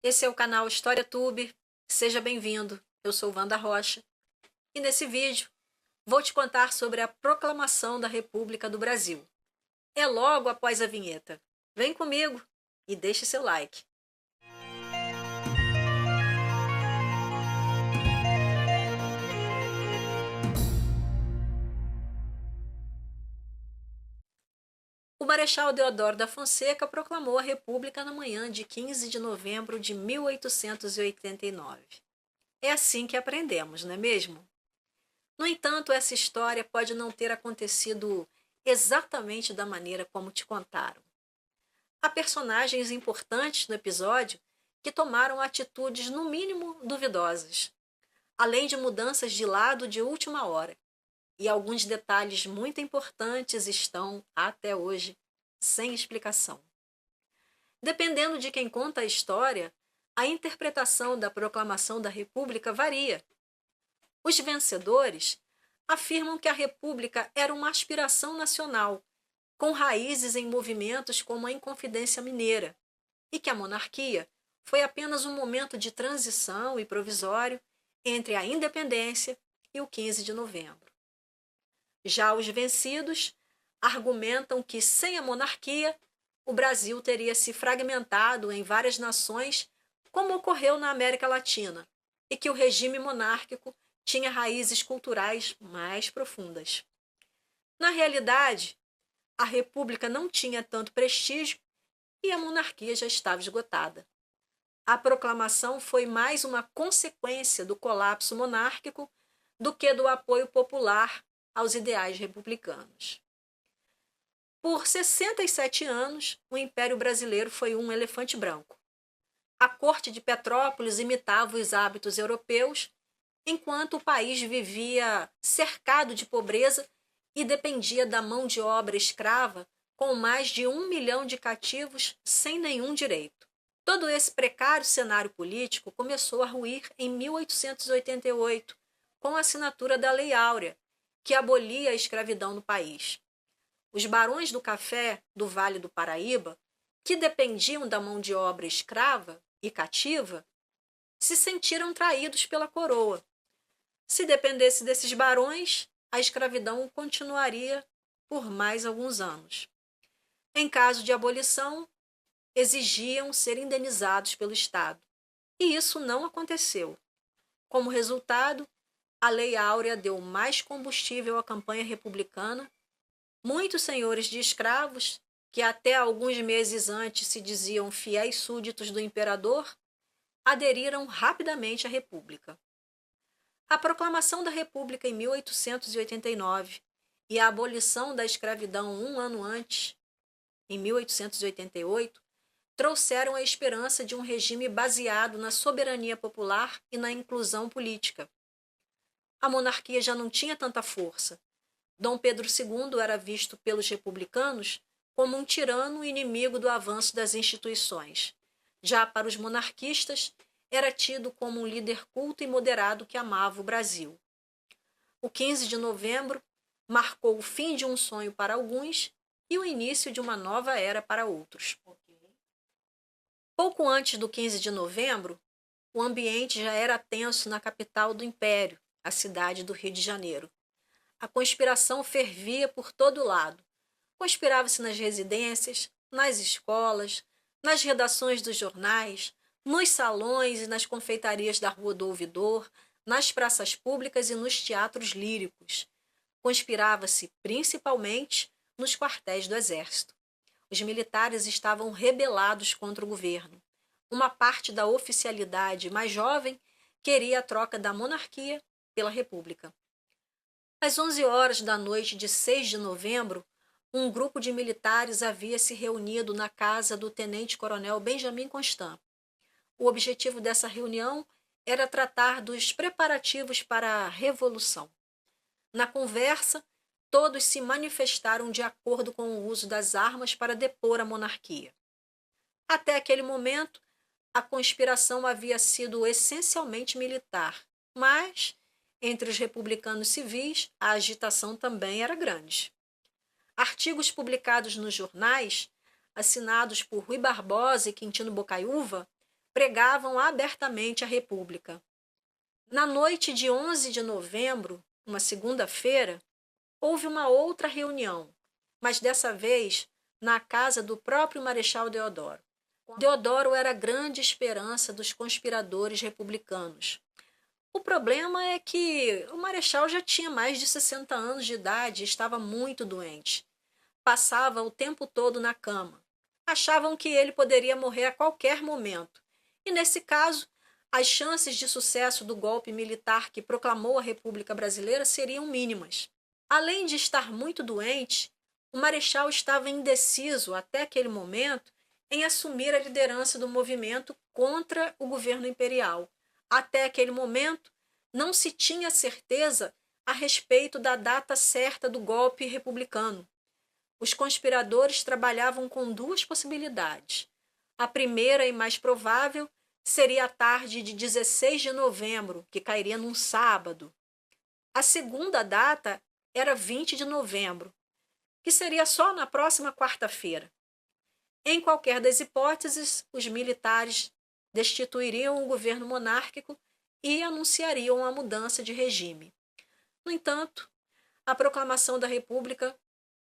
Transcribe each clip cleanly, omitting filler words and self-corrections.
Esse é o canal História Tube. Seja bem-vindo. Eu sou Wanda Rocha e nesse vídeo vou te contar sobre a proclamação da República do Brasil. É logo após a vinheta. Vem comigo e deixe seu like. O Marechal Deodoro da Fonseca proclamou a República na manhã de 15 de novembro de 1889. É assim que aprendemos, não é mesmo? No entanto, essa história pode não ter acontecido exatamente da maneira como te contaram. Há personagens importantes no episódio que tomaram atitudes, no mínimo, duvidosas, além de mudanças de lado de última hora. E alguns detalhes muito importantes estão, até hoje, sem explicação. Dependendo de quem conta a história, a interpretação da proclamação da República varia. Os vencedores afirmam que a República era uma aspiração nacional, com raízes em movimentos como a Inconfidência Mineira, e que a monarquia foi apenas um momento de transição e provisório entre a independência e o 15 de novembro. Já os vencidos argumentam que, sem a monarquia, o Brasil teria se fragmentado em várias nações, como ocorreu na América Latina, e que o regime monárquico tinha raízes culturais mais profundas. Na realidade, a República não tinha tanto prestígio e a monarquia já estava esgotada. A proclamação foi mais uma consequência do colapso monárquico do que do apoio popular aos ideais republicanos. Por 67 anos, o Império Brasileiro foi um elefante branco. A corte de Petrópolis imitava os hábitos europeus, enquanto o país vivia cercado de pobreza e dependia da mão de obra escrava, com mais de 1 milhão de cativos sem nenhum direito. Todo esse precário cenário político começou a ruir em 1888, com a assinatura da Lei Áurea, que abolia a escravidão no país. Os barões do café do Vale do Paraíba, que dependiam da mão de obra escrava e cativa, se sentiram traídos pela coroa. Se dependesse desses barões, a escravidão continuaria por mais alguns anos. Em caso de abolição, exigiam ser indenizados pelo Estado. E isso não aconteceu. Como resultado, a Lei Áurea deu mais combustível à campanha republicana. Muitos senhores de escravos, que até alguns meses antes se diziam fiéis súditos do imperador, aderiram rapidamente à República. A proclamação da República em 1889 e a abolição da escravidão um ano antes, em 1888, trouxeram a esperança de um regime baseado na soberania popular e na inclusão política. A monarquia já não tinha tanta força. Dom Pedro II era visto pelos republicanos como um tirano inimigo do avanço das instituições. Já para os monarquistas, era tido como um líder culto e moderado que amava o Brasil. O 15 de novembro marcou o fim de um sonho para alguns e o início de uma nova era para outros. Pouco antes do 15 de novembro, o ambiente já era tenso na capital do Império, a cidade do Rio de Janeiro. A conspiração fervia por todo lado. Conspirava-se nas residências, nas escolas, nas redações dos jornais, nos salões e nas confeitarias da Rua do Ouvidor, nas praças públicas e nos teatros líricos. Conspirava-se principalmente nos quartéis do Exército. Os militares estavam rebelados contra o governo. Uma parte da oficialidade mais jovem queria a troca da monarquia pela república. Às 11 horas da noite de 6 de novembro, um grupo de militares havia se reunido na casa do tenente-coronel Benjamin Constant. O objetivo dessa reunião era tratar dos preparativos para a Revolução. Na conversa, todos se manifestaram de acordo com o uso das armas para depor a monarquia. Até aquele momento, a conspiração havia sido essencialmente militar, mas, entre os republicanos civis, a agitação também era grande. Artigos publicados nos jornais, assinados por Rui Barbosa e Quintino Bocaiúva, pregavam abertamente a República. Na noite de 11 de novembro, uma segunda-feira, houve uma outra reunião, mas dessa vez na casa do próprio Marechal Deodoro. Deodoro era a grande esperança dos conspiradores republicanos. O problema é que o Marechal já tinha mais de 60 anos de idade e estava muito doente. Passava o tempo todo na cama. Achavam que ele poderia morrer a qualquer momento. E, nesse caso, as chances de sucesso do golpe militar que proclamou a República Brasileira seriam mínimas. Além de estar muito doente, o Marechal estava indeciso até aquele momento em assumir a liderança do movimento contra o governo imperial. Até aquele momento, não se tinha certeza a respeito da data certa do golpe republicano. Os conspiradores trabalhavam com duas possibilidades. A primeira e mais provável seria a tarde de 16 de novembro, que cairia num sábado. A segunda data era 20 de novembro, que seria só na próxima quarta-feira. Em qualquer das hipóteses, os militares destituiriam o governo monárquico e anunciariam a mudança de regime. No entanto, a proclamação da República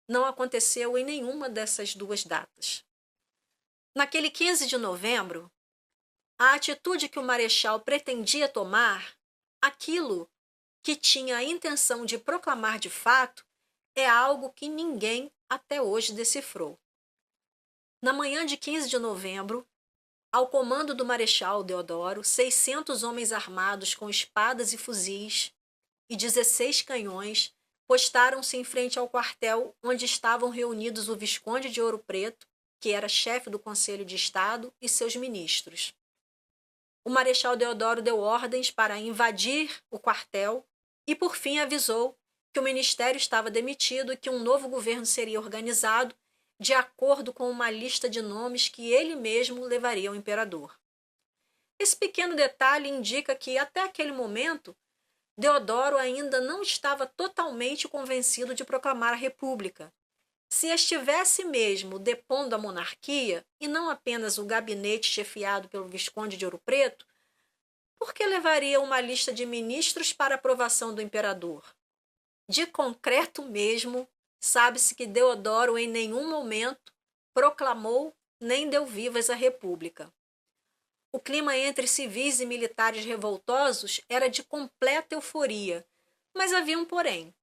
não aconteceu em nenhuma dessas duas datas. Naquele 15 de novembro, a atitude que o Marechal pretendia tomar, aquilo que tinha a intenção de proclamar de fato, é algo que ninguém até hoje decifrou. Na manhã de 15 de novembro, ao comando do Marechal Deodoro, 600 homens armados com espadas e fuzis e 16 canhões postaram-se em frente ao quartel onde estavam reunidos o Visconde de Ouro Preto, que era chefe do Conselho de Estado, e seus ministros. O Marechal Deodoro deu ordens para invadir o quartel e, por fim, avisou que o ministério estava demitido e que um novo governo seria organizado de acordo com uma lista de nomes que ele mesmo levaria ao imperador. Esse pequeno detalhe indica que, até aquele momento, Deodoro ainda não estava totalmente convencido de proclamar a República. Se estivesse mesmo depondo a monarquia, e não apenas o gabinete chefiado pelo Visconde de Ouro Preto, por que levaria uma lista de ministros para aprovação do imperador? De concreto mesmo, sabe-se que Deodoro em nenhum momento proclamou nem deu vivas à República. O clima entre civis e militares revoltosos era de completa euforia, mas havia um porém.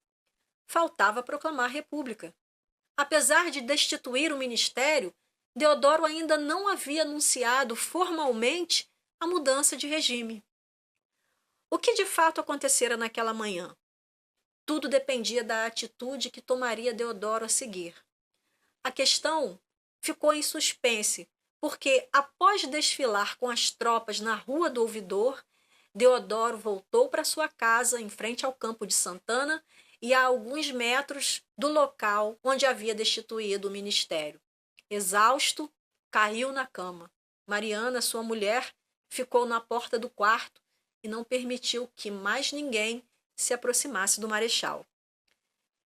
Faltava proclamar a República. Apesar de destituir o ministério, Deodoro ainda não havia anunciado formalmente a mudança de regime. O que de fato acontecera naquela manhã? Tudo dependia da atitude que tomaria Deodoro a seguir. A questão ficou em suspense, porque, após desfilar com as tropas na Rua do Ouvidor, Deodoro voltou para sua casa em frente ao Campo de Santana e a alguns metros do local onde havia destituído o ministério. Exausto, caiu na cama. Mariana, sua mulher, ficou na porta do quarto e não permitiu que mais ninguém se aproximasse do Marechal.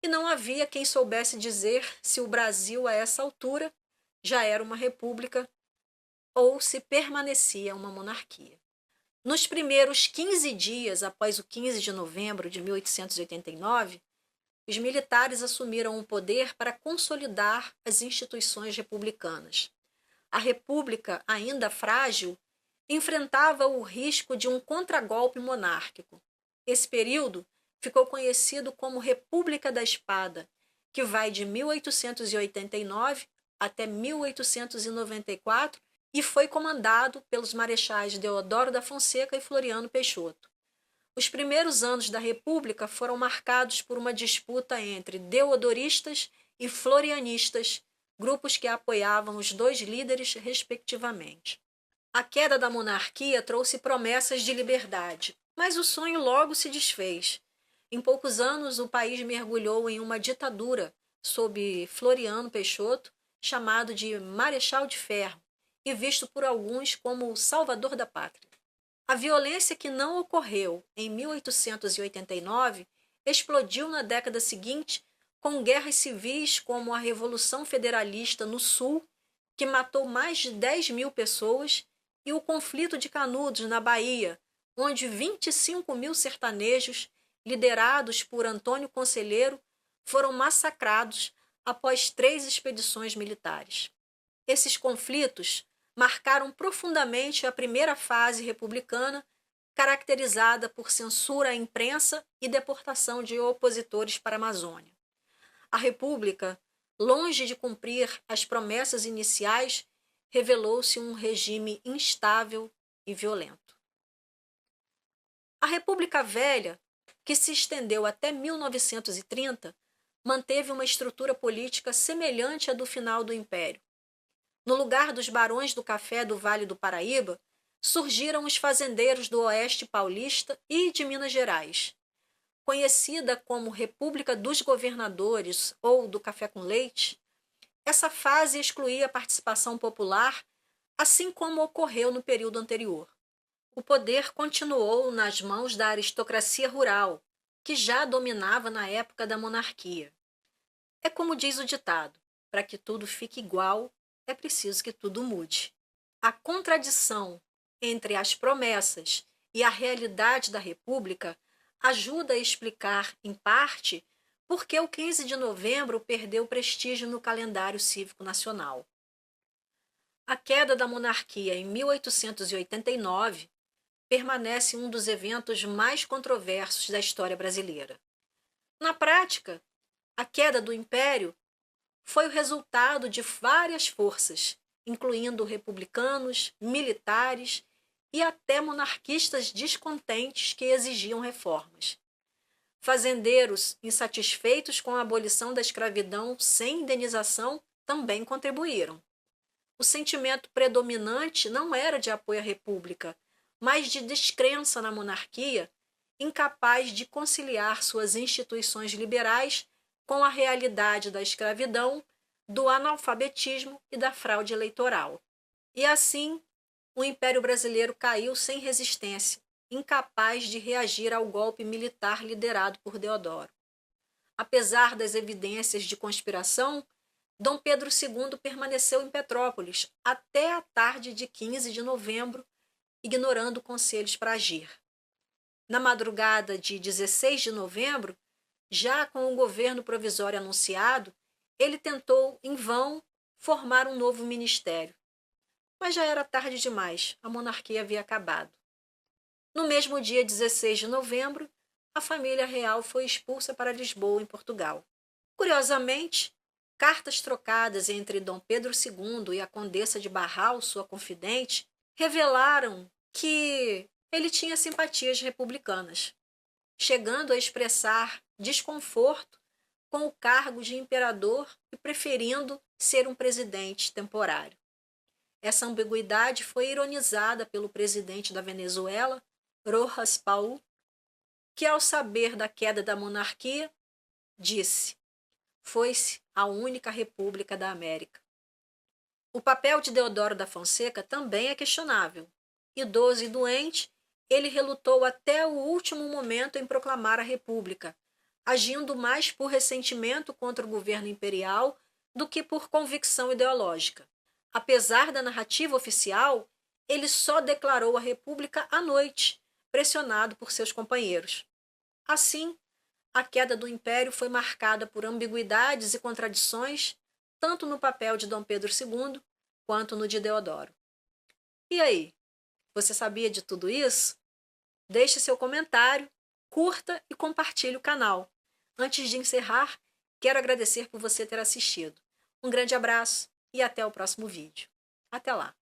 E não havia quem soubesse dizer se o Brasil, a essa altura, já era uma república ou se permanecia uma monarquia. Nos primeiros 15 dias após o 15 de novembro de 1889, os militares assumiram o poder para consolidar as instituições republicanas. A República, ainda frágil, enfrentava o risco de um contragolpe monárquico. Esse período ficou conhecido como República da Espada, que vai de 1889 até 1894 e foi comandado pelos marechais Deodoro da Fonseca e Floriano Peixoto. Os primeiros anos da República foram marcados por uma disputa entre deodoristas e florianistas, grupos que apoiavam os dois líderes respectivamente. A queda da monarquia trouxe promessas de liberdade, mas o sonho logo se desfez. Em poucos anos, o país mergulhou em uma ditadura sob Floriano Peixoto, chamado de Marechal de Ferro, e visto por alguns como o salvador da pátria. A violência que não ocorreu em 1889 explodiu na década seguinte com guerras civis como a Revolução Federalista no Sul, que matou mais de 10.000 pessoas, e o conflito de Canudos, na Bahia, onde 25.000 sertanejos, liderados por Antônio Conselheiro, foram massacrados após 3 expedições militares. Esses conflitos marcaram profundamente a primeira fase republicana, caracterizada por censura à imprensa e deportação de opositores para a Amazônia. A República, longe de cumprir as promessas iniciais, revelou-se um regime instável e violento. A República Velha, que se estendeu até 1930, manteve uma estrutura política semelhante à do final do Império. No lugar dos barões do café do Vale do Paraíba, surgiram os fazendeiros do Oeste Paulista e de Minas Gerais. Conhecida como República dos Governadores ou do Café com Leite, essa fase excluía a participação popular, assim como ocorreu no período anterior. O poder continuou nas mãos da aristocracia rural, que já dominava na época da monarquia. É como diz o ditado: para que tudo fique igual, é preciso que tudo mude. A contradição entre as promessas e a realidade da República ajuda a explicar, em parte, por que o 15 de novembro perdeu prestígio no calendário cívico nacional. A queda da monarquia em 1889 permanece um dos eventos mais controversos da história brasileira. Na prática, a queda do Império foi o resultado de várias forças, incluindo republicanos, militares e até monarquistas descontentes que exigiam reformas. Fazendeiros insatisfeitos com a abolição da escravidão sem indenização também contribuíram. O sentimento predominante não era de apoio à República, mas de descrença na monarquia, incapaz de conciliar suas instituições liberais com a realidade da escravidão, do analfabetismo e da fraude eleitoral. E assim, o Império Brasileiro caiu sem resistência, incapaz de reagir ao golpe militar liderado por Deodoro. Apesar das evidências de conspiração, Dom Pedro II permaneceu em Petrópolis até a tarde de 15 de novembro, ignorando conselhos para agir. Na madrugada de 16 de novembro, já com o governo provisório anunciado, ele tentou, em vão, formar um novo ministério. Mas já era tarde demais, a monarquia havia acabado. No mesmo dia 16 de novembro, a família real foi expulsa para Lisboa, em Portugal. Curiosamente, cartas trocadas entre Dom Pedro II e a Condessa de Barral, sua confidente, revelaram que ele tinha simpatias republicanas, chegando a expressar desconforto com o cargo de imperador e preferindo ser um presidente temporário. Essa ambiguidade foi ironizada pelo presidente da Venezuela, Rojas Paul, que, ao saber da queda da monarquia, disse: foi-se a única república da América. O papel de Deodoro da Fonseca também é questionável. Idoso e doente, ele relutou até o último momento em proclamar a república, agindo mais por ressentimento contra o governo imperial do que por convicção ideológica. Apesar da narrativa oficial, ele só declarou a república à noite, pressionado por seus companheiros. Assim, a queda do Império foi marcada por ambiguidades e contradições, tanto no papel de Dom Pedro II quanto no de Deodoro. E aí, você sabia de tudo isso? Deixe seu comentário, curta e compartilhe o canal. Antes de encerrar, quero agradecer por você ter assistido. Um grande abraço e até o próximo vídeo. Até lá!